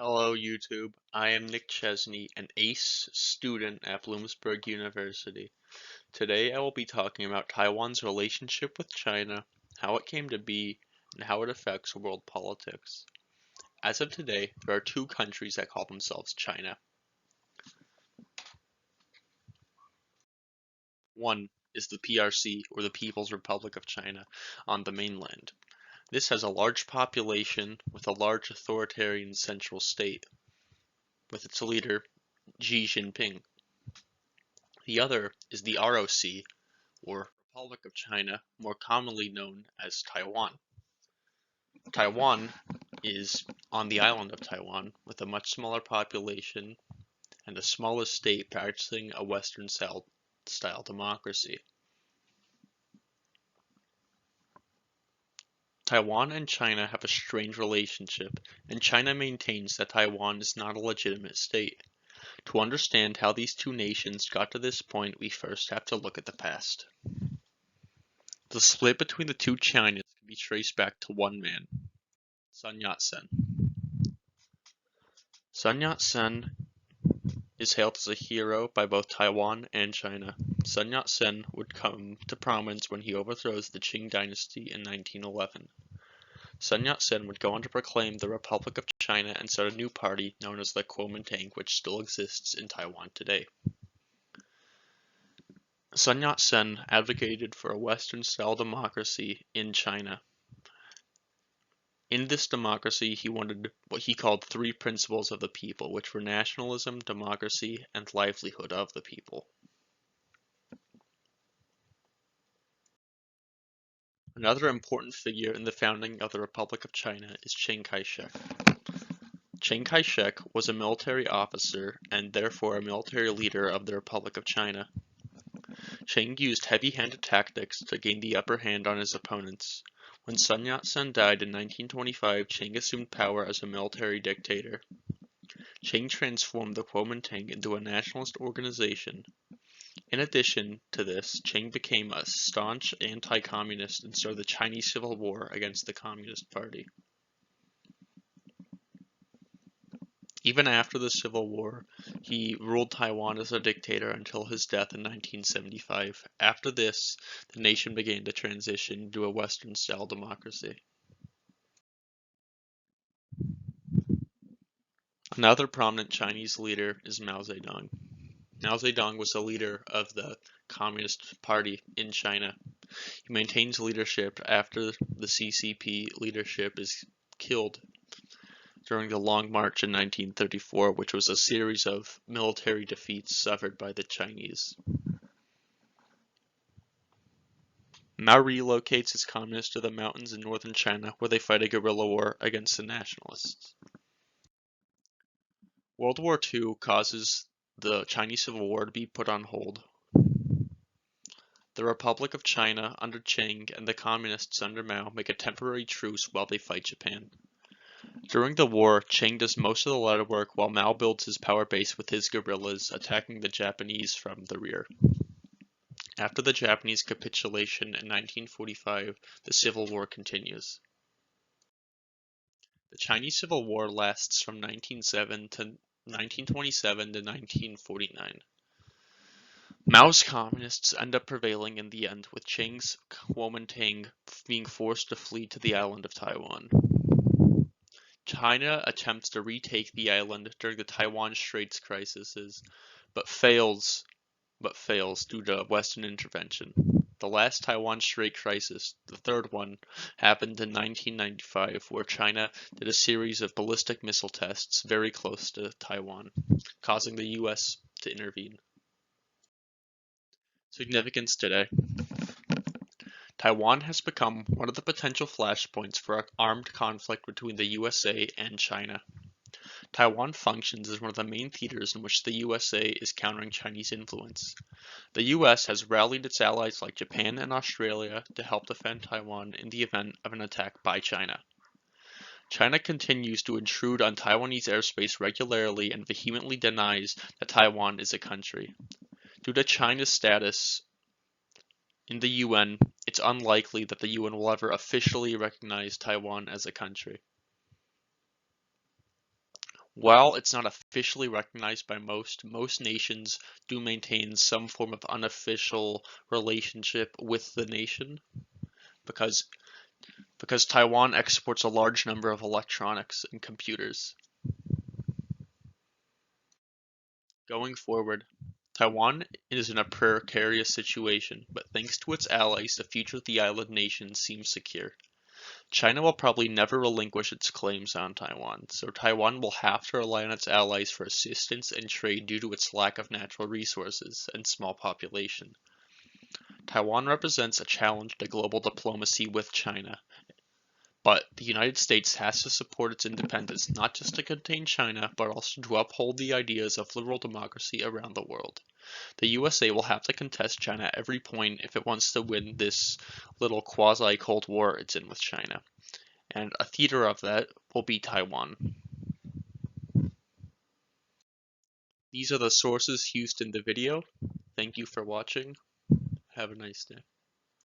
Hello YouTube, I am Nick Chesney, an ACE student at Bloomsburg University. Today I will be talking about Taiwan's relationship with China, how it came to be, and how it affects world politics. As of today, there are two countries that call themselves China. One is the PRC, or the People's Republic of China, on the mainland. This has a large population with a large authoritarian central state, with its leader, Xi Jinping. The other is the ROC, or Republic of China, more commonly known as Taiwan. Taiwan is on the island of Taiwan with a much smaller population and the smallest state practicing a Western style democracy. Taiwan and China have a strained relationship, and China maintains that Taiwan is not a legitimate state. To understand how these two nations got to this point, we first have to look at the past. The split between the two Chinas can be traced back to one man, Sun Yat-sen. Sun Yat-sen is hailed as a hero by both Taiwan and China. Sun Yat-sen would come to prominence when he overthrows the Qing dynasty in 1911. Sun Yat-sen would go on to proclaim the Republic of China and start a new party known as the Kuomintang, which still exists in Taiwan today. Sun Yat-sen advocated for a Western-style democracy in China. In this democracy, he wanted what he called three principles of the people, which were nationalism, democracy, and livelihood of the people. Another important figure in the founding of the Republic of China is Chiang Kai-shek. Chiang Kai-shek was a military officer and therefore a military leader of the Republic of China. Chiang used heavy-handed tactics to gain the upper hand on his opponents. When Sun Yat-sen died in 1925, Chiang assumed power as a military dictator. Chiang transformed the Kuomintang into a nationalist organization. In addition to this, Chiang became a staunch anti-communist and started the Chinese Civil War against the Communist Party. Even after the Civil War, he ruled Taiwan as a dictator until his death in 1975. After this, the nation began to transition to a Western-style democracy. Another prominent Chinese leader is Mao Zedong. Mao Zedong was the leader of the Communist Party in China. He maintains leadership after the CCP leadership is killed during the Long March in 1934, which was a series of military defeats suffered by the Chinese. Mao relocates his communists to the mountains in northern China, where they fight a guerrilla war against the nationalists. World War II causes the Chinese Civil War to be put on hold. The Republic of China under Chiang and the Communists under Mao make a temporary truce while they fight Japan. During the war, Chiang does most of the latter work while Mao builds his power base with his guerrillas, attacking the Japanese from the rear. After the Japanese capitulation in 1945, the Civil War continues. The Chinese Civil War lasts from 1927 to 1949. Mao's communists end up prevailing in the end, with Chiang's Kuomintang being forced to flee to the island of Taiwan. China attempts to retake the island during the Taiwan Straits crises, but fails due to Western intervention. The last Taiwan Strait crisis, the third one, happened in 1995, where China did a series of ballistic missile tests very close to Taiwan, causing the US to intervene. Significance today. Taiwan has become one of the potential flashpoints for an armed conflict between the USA and China. Taiwan functions as one of the main theaters in which the USA is countering Chinese influence. The US has rallied its allies like Japan and Australia to help defend Taiwan in the event of an attack by China. China continues to intrude on Taiwanese airspace regularly and vehemently denies that Taiwan is a country. Due to China's status in the UN, it's unlikely that the UN will ever officially recognize Taiwan as a country. While it's not officially recognized by most nations do maintain some form of unofficial relationship with the nation because Taiwan exports a large number of electronics and computers. Going forward, Taiwan is in a precarious situation, but thanks to its allies, the future of the island nation seems secure. China will probably never relinquish its claims on Taiwan, so Taiwan will have to rely on its allies for assistance and trade due to its lack of natural resources and small population. Taiwan represents a challenge to global diplomacy with China, but the United States has to support its independence not just to contain China, but also to uphold the ideas of liberal democracy around the world. The USA will have to contest China at every point if it wants to win this little quasi-Cold War it's in with China. And a theater of that will be Taiwan. These are the sources used in the video. Thank you for watching. Have a nice day.